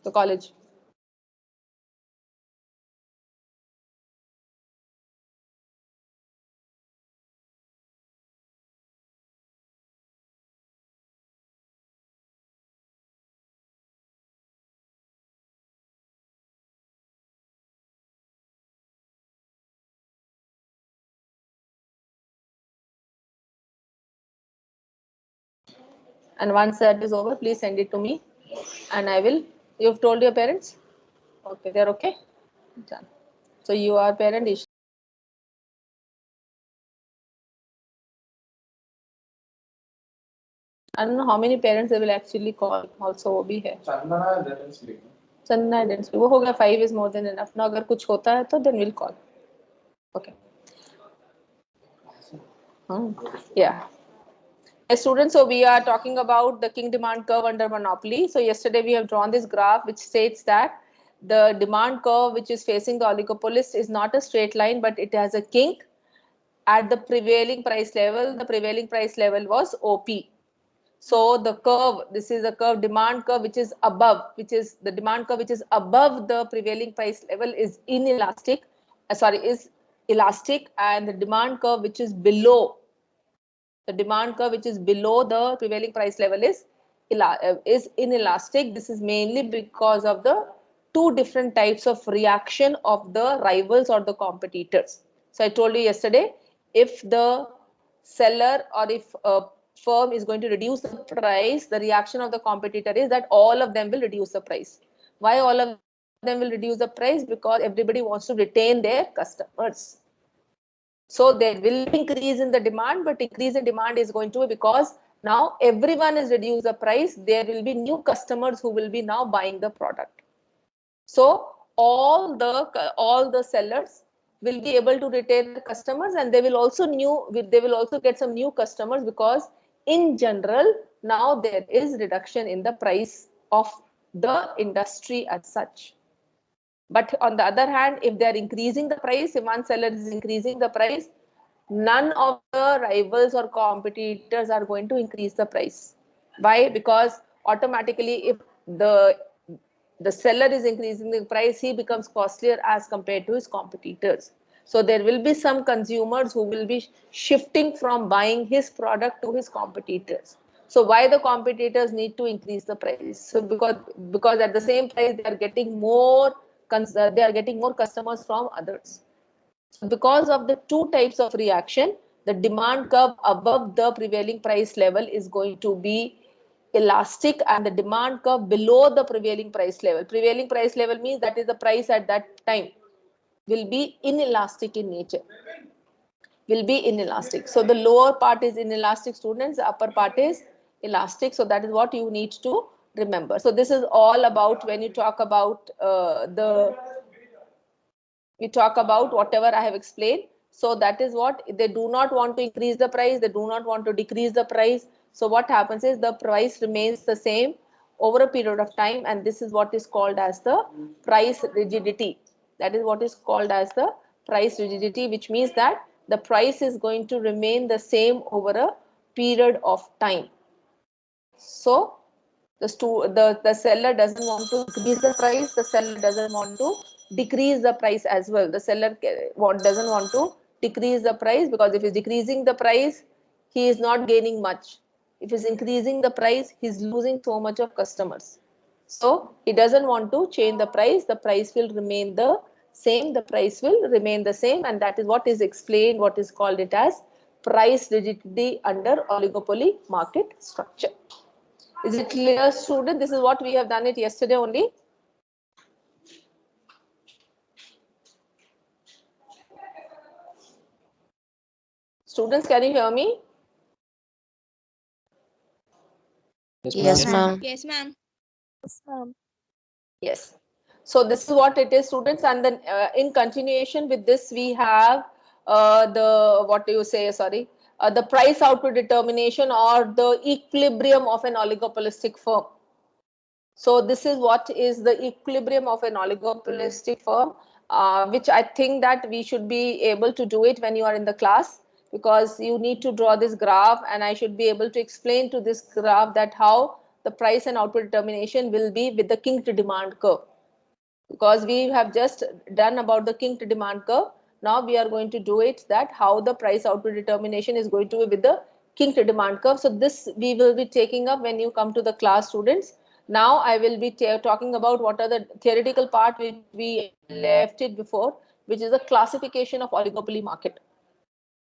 the college? And once that is over, please send it to me and I will. You've told your parents? Okay, they're okay? Done. So you are parent issue. I don't know how many parents they will actually call. Also वो भी है. Chandana didn't speak. वो हो गया 5 is more than enough. ना अगर कुछ होता है तो then we'll call. Okay. Yeah. Students, so we are talking about the king demand curve under monopoly. So yesterday we have drawn this graph which states that the demand curve which is facing the oligopolist is not a straight line, but it has a kink at the prevailing price level. The prevailing price level was OP. So the curve, this is the curve, demand curve, which is above, which is the demand curve, which is above the prevailing price level is inelastic, is elastic, and the demand curve, which is below, the demand curve, which is below the prevailing price level is inelastic. This is mainly because of the two different types of reaction of the rivals or the competitors. So I told you yesterday, if the seller or if a firm is going to reduce the price, the reaction of the competitor is that all of them will reduce the price. Why all of them will reduce the price? Because everybody wants to retain their customers. So there will be increase in the demand, but increase in demand is going to be because now everyone has reduced the price. There will be new customers who will be now buying the product. So all the sellers will be able to retain the customers, and they will also get some new customers, because in general now there is reduction in the price of the industry as such. But on the other hand, if they are increasing the price, if one seller is increasing the price, none of the rivals or competitors are going to increase the price. Why? Because automatically, if the seller is increasing the price, he becomes costlier as compared to his competitors. So there will be some consumers who will be shifting from buying his product to his competitors. So why the competitors need to increase the price? So because at the same price they are getting more customers from others. So because of the two types of reaction, the demand curve above the prevailing price level is going to be elastic, and the demand curve below the prevailing price level. Prevailing price level means that is the price at that time, will be inelastic in nature. Will be inelastic. So the lower part is inelastic, students, the upper part is elastic. So that is what you need to remember. So this is all about when you talk about we talk about whatever I have explained. So that is what they do not want to increase the price, they do not want to decrease the price. So what happens is the price remains the same over a period of time, and this is what is called as the price rigidity. That is what is called as the price rigidity, which means that the price is going to remain the same over a period of time. So the seller doesn't want to increase the price, the seller doesn't want to decrease the price as well. The seller doesn't want to decrease the price, because if he's decreasing the price, he is not gaining much. If he's increasing the price, he's losing so much of customers. So he doesn't want to change the price will remain the same, and that is what is explained, what is called it as price rigidity under oligopoly market structure. Is it clear, student? This is what we have done it yesterday only. Students, can you hear me? Yes, ma'am. Yes, ma'am. Yes, ma'am. Yes. So this is what it is, students. And then in continuation with this, we have the price output determination, or the equilibrium of an oligopolistic firm. So this is what is the equilibrium of an oligopolistic firm, which I think that we should be able to do it when you are in the class, because you need to draw this graph, and I should be able to explain to this graph that how the price and output determination will be with the kinked demand curve. Because we have just done about the kinked demand curve, now we are going to do it that how the price output determination is going to be with the kinked demand curve. So this we will be taking up when you come to the class, students. Now I will be talking about what are the theoretical part which we left it before, which is the classification of oligopoly market.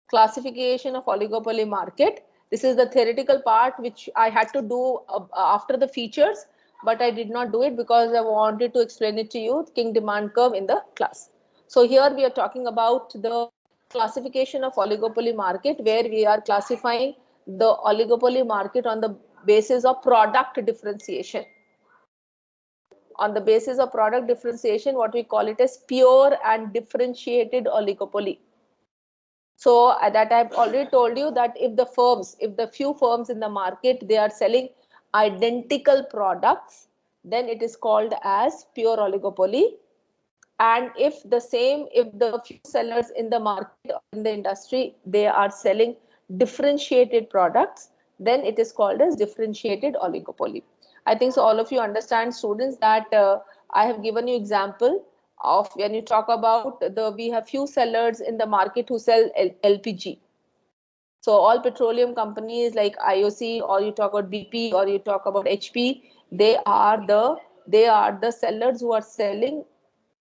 Classification of oligopoly market. This is the theoretical part which I had to do after the features, but I did not do it because I wanted to explain it to you, King demand curve, in the class. So here we are talking about the classification of oligopoly market, where we are classifying the oligopoly market on the basis of product differentiation. On the basis of product differentiation, what we call it as pure and differentiated oligopoly. So that I've already told you that if the few firms in the market, they are selling identical products, then it is called as pure oligopoly. And if the few sellers in the market or in the industry, they are selling differentiated products, then it is called as differentiated oligopoly. I think so all of you understand, students, that I have given you example of when you talk about we have few sellers in the market who sell LPG. So all petroleum companies like IOC, or you talk about BP, or you talk about HP, they are the sellers who are selling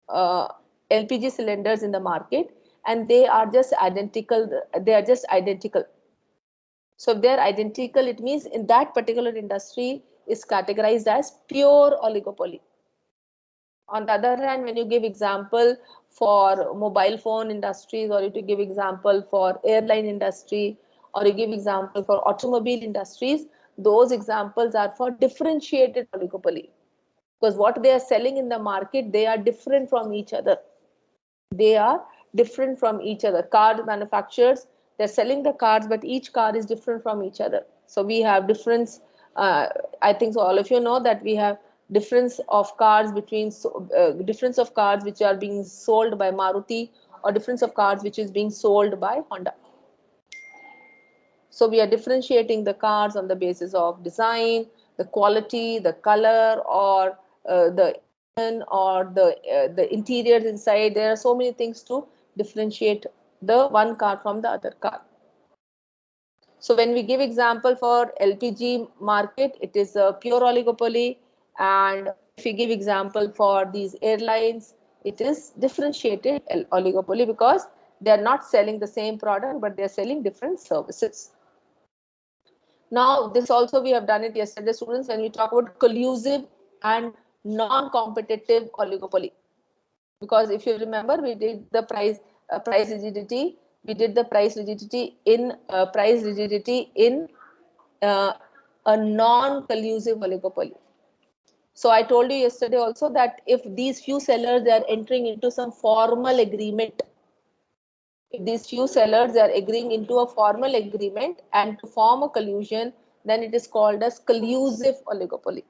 LPG cylinders in the market, and they are just identical. So if they are identical, it means in that particular industry is categorized as pure oligopoly. On the other hand, when you give example for mobile phone industries, or you give example for airline industry, or you give example for automobile industries, those examples are for differentiated oligopoly. Because what they are selling in the market, they are different from each other. They are different from each other. Car manufacturers, they're selling the cars, but each car is different from each other. So we have difference. I think so all of you know that we have difference of cars between difference of cars which are being sold by Maruti, or difference of cars which is being sold by Honda. So we are differentiating the cars on the basis of design, the quality, the color, or the interiors inside. There are so many things to differentiate the one car from the other car. So when we give example for LPG market, it is a pure oligopoly. And if we give example for these airlines, it is differentiated oligopoly, because they are not selling the same product, but they are selling different services. Now, this also we have done it yesterday, students, when we talk about collusive and non-competitive oligopoly. Because if you remember, we did the price rigidity. We did the price rigidity in a non-collusive oligopoly. So I told you yesterday also that if these few sellers are entering into some formal agreement, if these few sellers are agreeing into a formal agreement and to form a collusion, then it is called as collusive oligopoly.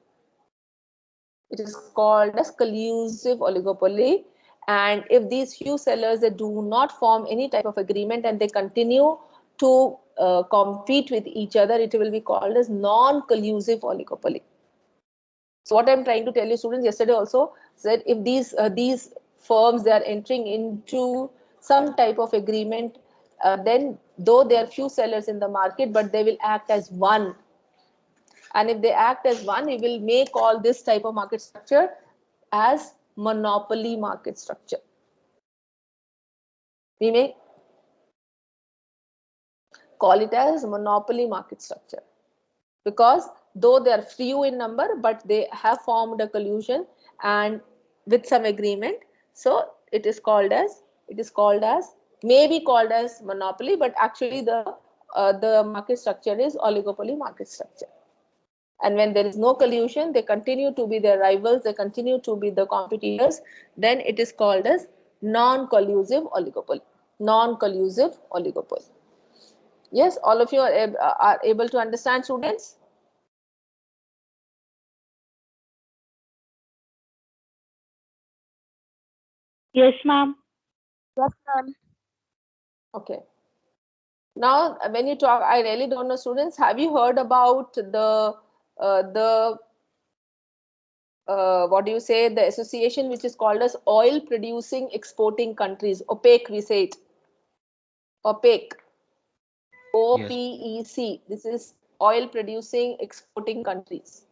It is called as collusive oligopoly. And if these few sellers, they do not form any type of agreement and they continue to compete with each other, it will be called as non-collusive oligopoly. So what I'm trying to tell you, students, yesterday also said, if these firms, they are entering into some type of agreement, then though there are few sellers in the market, but they will act as one. And if they act as one, we will make all this type of market structure as monopoly market structure. We may call it as monopoly market structure, because though they are few in number, but they have formed a collusion and with some agreement. So it is called as may be called as monopoly, but actually the market structure is oligopoly market structure. And when there is no collusion, they continue to be their rivals, they continue to be the competitors, then it is called as non-collusive oligopoly. Non-collusive oligopoly. Yes, all of you are able to understand, students? Yes, ma'am. Yes, ma'am. Okay. Now, when you talk, I really don't know, students, have you heard about the the what do you say, the association which is called as oil producing exporting countries, OPEC, we say it, OPEC, Yes. OPEC. This is oil producing exporting countries.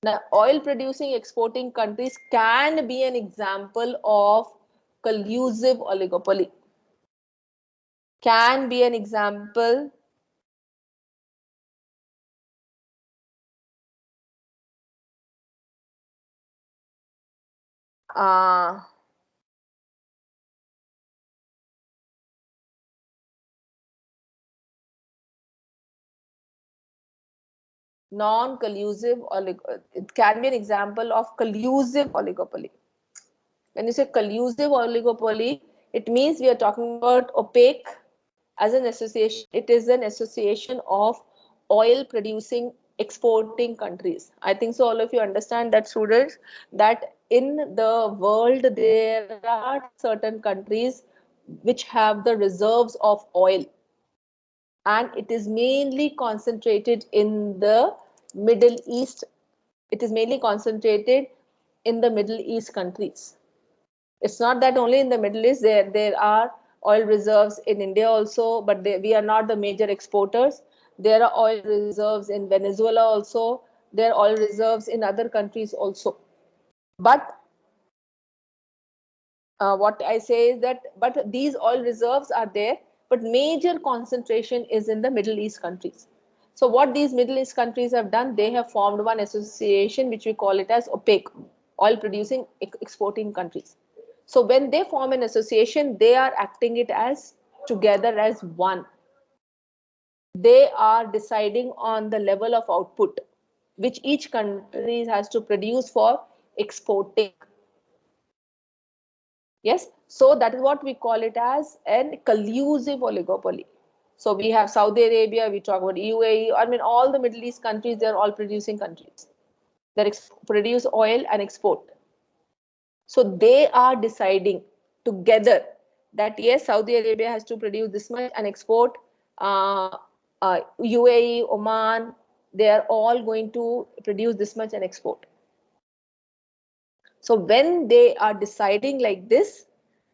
Now, oil producing exporting countries can be an example of collusive oligopoly. Can be an example uh, non-collusive oligopoly. It can be an example of collusive oligopoly. When you say collusive oligopoly, it means we are talking about OPEC as an association. It is an association of oil producing exporting countries. I think so all of you understand that, students, that in the world there are certain countries which have the reserves of oil, and it is mainly concentrated in the Middle East. It is mainly concentrated in the Middle East countries. It's not that only in the Middle East, there are oil reserves in India also, but we are not the major exporters. There are oil reserves in Venezuela also. There are oil reserves in other countries also. But what I say is that, but these oil reserves are there, but major concentration is in the Middle East countries. So what these Middle East countries have done, they have formed one association which we call it as OPEC, oil producing exporting countries. So when they form an association, they are acting it as together as one. They are deciding on the level of output which each country has to produce for exporting. Yes, so that is what we call it as an collusive oligopoly. So we have Saudi Arabia, we talk about UAE, I mean all the Middle East countries, they're all producing countries that produce oil and export. So they are deciding together that yes, Saudi Arabia has to produce this much and export. UAE, Oman, they are all going to produce this much and export. So when they are deciding like this,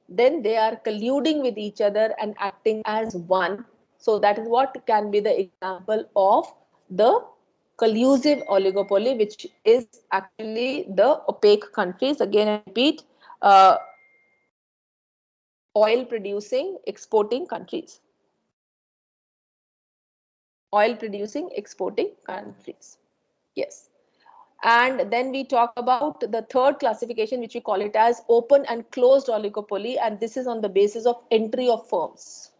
then they are colluding with each other and acting as one. So that is what can be the example of the collusive oligopoly, which is actually the OPEC countries. Again, I repeat, uh, oil producing exporting countries. Oil producing exporting countries. Yes. And then we talk about the third classification, which we call it as open and closed oligopoly. And this is on the basis of entry of firms.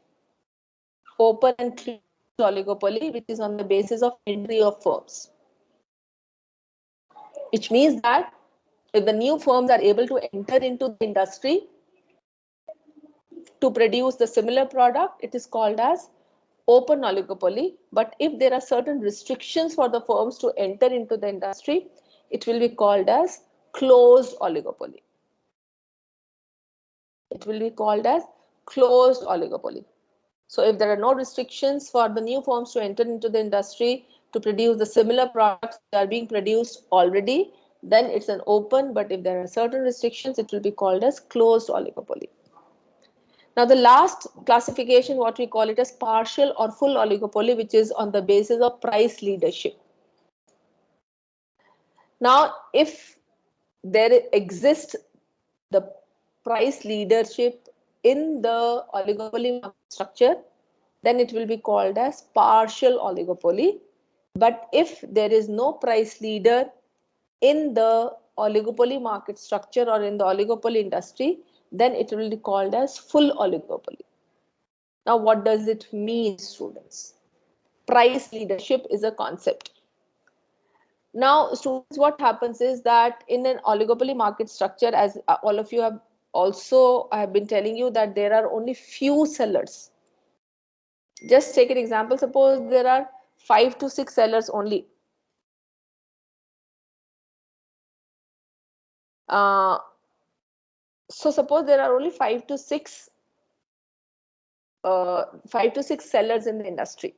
Open and closed oligopoly, which is on the basis of entry of firms. Which means that if the new firms are able to enter into the industry to produce the similar product, it is called as open oligopoly. But if there are certain restrictions for the firms to enter into the industry, it will be called as closed oligopoly. It will be called as closed oligopoly. So if there are no restrictions for the new firms to enter into the industry to produce the similar products that are being produced already, then it's an open. But if there are certain restrictions, it will be called as closed oligopoly. Now, the last classification, what we call it as partial or full oligopoly, which is on the basis of price leadership. Now, if there exists the price leadership in the oligopoly structure, then it will be called as partial oligopoly. But if there is no price leader in the oligopoly market structure or in the oligopoly industry, then it will be called as full oligopoly. Now, what does it mean, students? Price leadership is a concept. Now, students, what happens is that in an oligopoly market structure, as all of you have also, I have been telling you that there are only few sellers. Just take an example. Suppose there are 5 to 6 sellers only. Uh, so suppose there are only 5 to 6 sellers in the industry.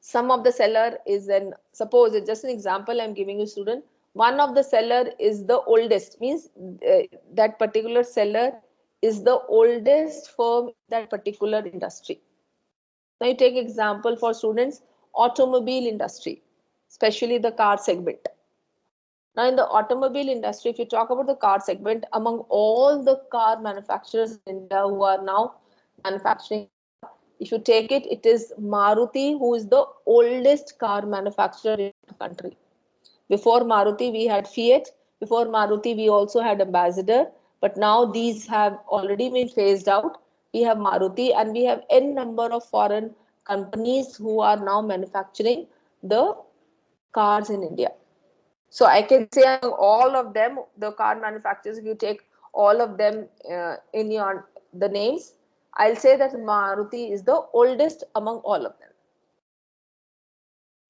Some of the seller is an, suppose it's just an example I'm giving you, student. One of the seller is the oldest, means that particular seller is the oldest firm in that particular industry. Now you take example for students, automobile industry, especially the car segment. Now in the automobile industry, if you talk about the car segment, among all the car manufacturers in India who are now manufacturing, if you take it, it is Maruti who is the oldest car manufacturer in the country. Before Maruti, we had Fiat. Before Maruti, we also had Ambassador. But now these have already been phased out. We have Maruti and we have n number of foreign companies who are now manufacturing the cars in India. So I can say among all of them, the car manufacturers, if you take all of them in the names, I'll say that Maruti is the oldest among all of them.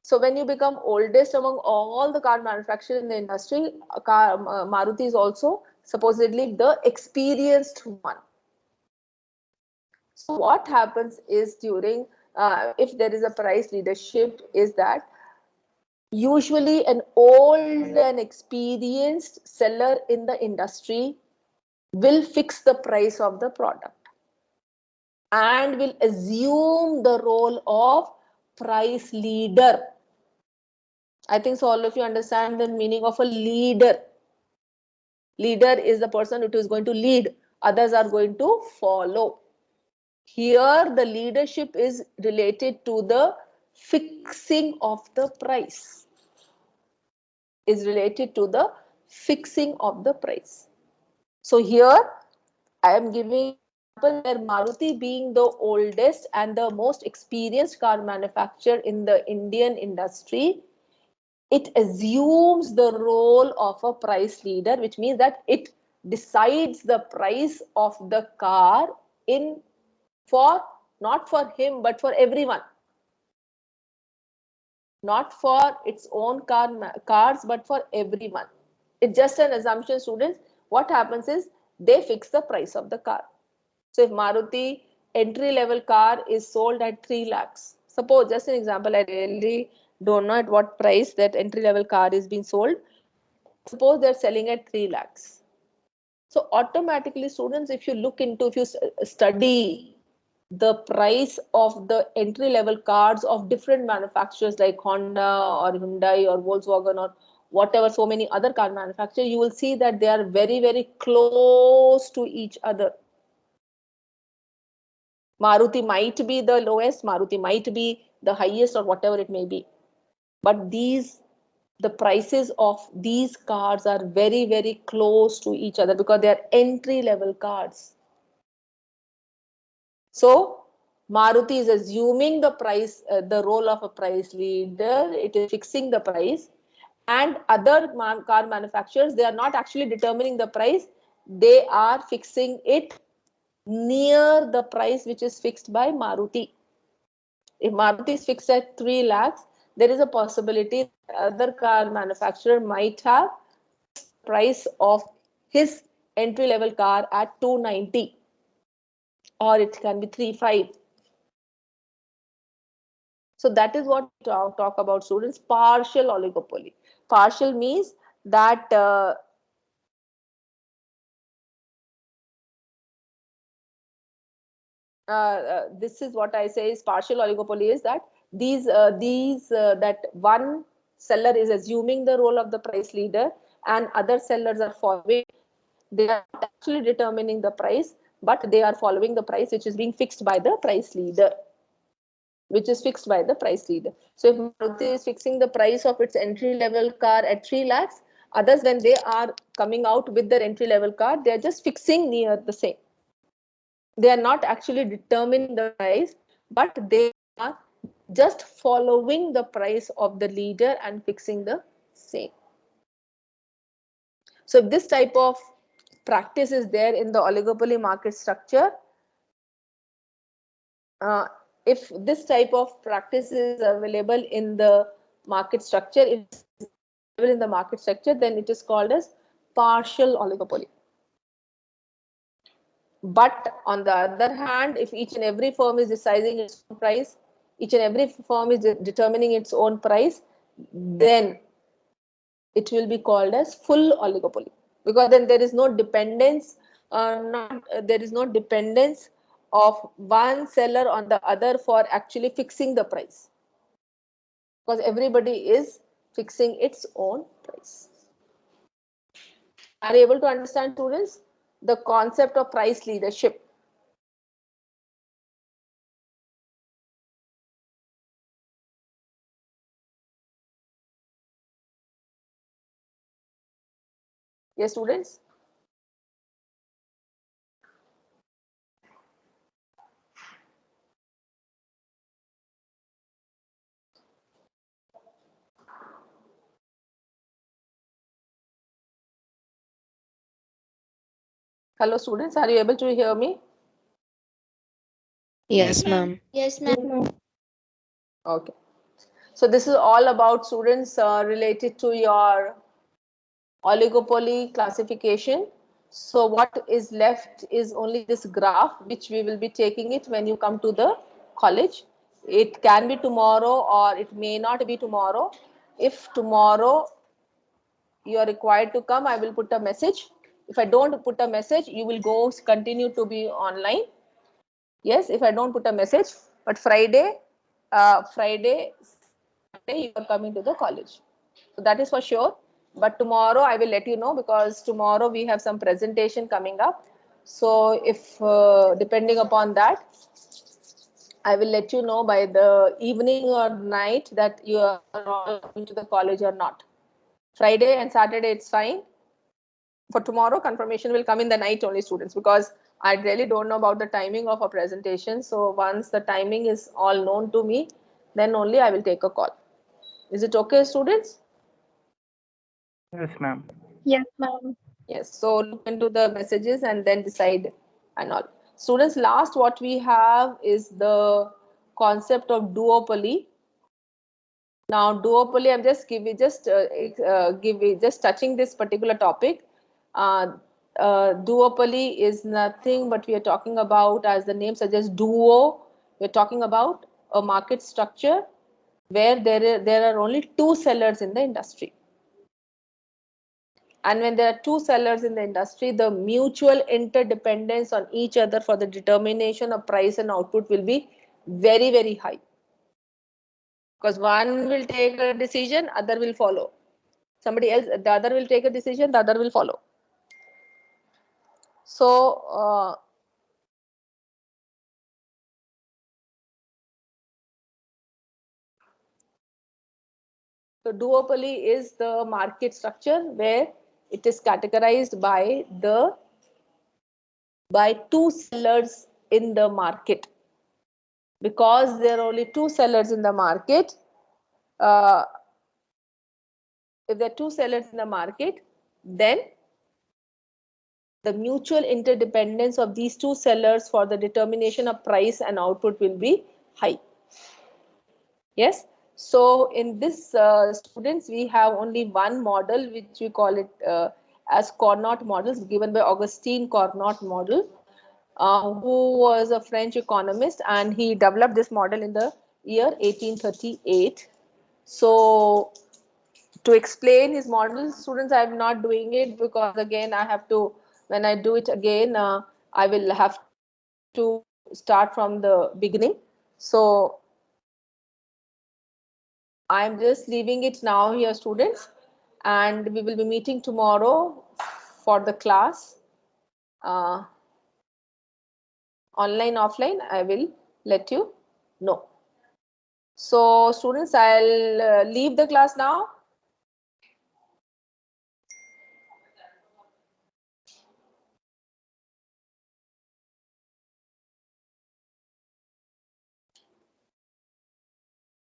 So when you become oldest among all the car manufacturers in the industry, Maruti is also supposedly the experienced one. So what happens is during, if there is a price leadership, is that usually an old and experienced seller in the industry will fix the price of the product and will assume the role of price leader. I think so all of you understand the meaning of a leader. Leader is the person who is going to lead, others are going to follow. Here the leadership is related to the fixing of the price. Is related to the fixing of the price. So here I am giving example where Maruti, being the oldest and the most experienced car manufacturer in the Indian industry, it assumes the role of a price leader, which means that it decides the price of the car in for not for him but for everyone. Not for its own cars but for everyone. It's just an assumption, students. What happens is they fix the price of the car. So if Maruti entry level car is sold at 3 lakhs, suppose just an example, I really don't know at what price that entry level car is being sold. Suppose they're selling at 3 lakhs. So automatically, students, if you look into, if you study the price of the entry level cars of different manufacturers like Honda or Hyundai or Volkswagen or whatever, so many other car manufacturers, you will see that they are very, very close to each other. Maruti might be the lowest, Maruti might be the highest, or whatever it may be. But the prices of these cars are very, very close to each other because they are entry level cars. So Maruti is assuming the price, the role of a price leader. It is fixing the price, and other car manufacturers, they are not actually determining the price. They are fixing it near the price which is fixed by Maruti. If Maruti is fixed at 3 lakhs, there is a possibility other car manufacturer might have price of his entry level car at 290, or it can be 35. So that is what we talk about, students. Partial oligopoly. Partial means that this is what I say is partial oligopoly, is that that one seller is assuming the role of the price leader and other sellers are following. They are not actually determining the price, but they are following the price which is being fixed by the price leader. Which is fixed by the price leader. So if Maruti is fixing the price of its entry level car at 3 lakhs, others, when they are coming out with their entry level car, they are just fixing near the same. They are not actually determining the price, but they are just following the price of the leader and fixing the same. So if this type of practice is there in the oligopoly market structure, if this type of practice is available in the market structure, if it's available in the market structure, then it is called as partial oligopoly. But on the other hand, if each and every firm is deciding its own price, each and every firm is determining its own price, then it will be called as full oligopoly, because then there is no dependence, there is no dependence of one seller on the other for actually fixing the price, because everybody is fixing its own price. Are you able to understand, students, the concept of price leadership? Yes, students? Hello, students, are you able to hear me? Yes, ma'am. Yes, ma'am. Okay. So this is all about, students, related to your oligopoly classification. So what is left is only this graph, which we will be taking it when you come to the college. It can be tomorrow or it may not be tomorrow. If tomorrow you are required to come, I will put a message. If I don't put a message, you will go continue to be online. Yes, if I don't put a message, but Friday, you are coming to the college. So that is for sure. But tomorrow I will let you know, because tomorrow we have some presentation coming up. So if depending upon that, I will let you know by the evening or night that you are all coming to the college or not. Friday and Saturday it's fine. For tomorrow, confirmation will come in the night only, students, because I really don't know about the timing of a presentation. So once the timing is all known to me, then only I will take a call. Is it okay, students? Yes, ma'am. Yes, ma'am. Yes. So look into the messages and then decide and all. Students, last what we have is the concept of duopoly. Now, duopoly, I'm just just touching this particular topic. Uh, duopoly is nothing but we are talking about, as the name suggests, duo. We're talking about a market structure where there are only two sellers in the industry. And when there are two sellers in the industry, the mutual interdependence on each other for the determination of price and output will be very, very high. Because one will take a decision, other will follow. Somebody else, the other will take a decision, the other will follow. So duopoly is the market structure where it is categorized by two sellers in the market. Because there are only two sellers in the market, uh, if there are two sellers in the market, then the mutual interdependence of these two sellers for the determination of price and output will be high. Yes. So in this, students, we have only one model, which we call it as Carnot models, given by Augustine Carnot model, who was a French economist, and he developed this model in the year 1838. So to explain his model, students, I am not doing it, because again I have to, when I do it again, I will have to start from the beginning. So I am just leaving it now here, students, and we will be meeting tomorrow for the class. Online, offline, I will let you know. So students, I'll leave the class now.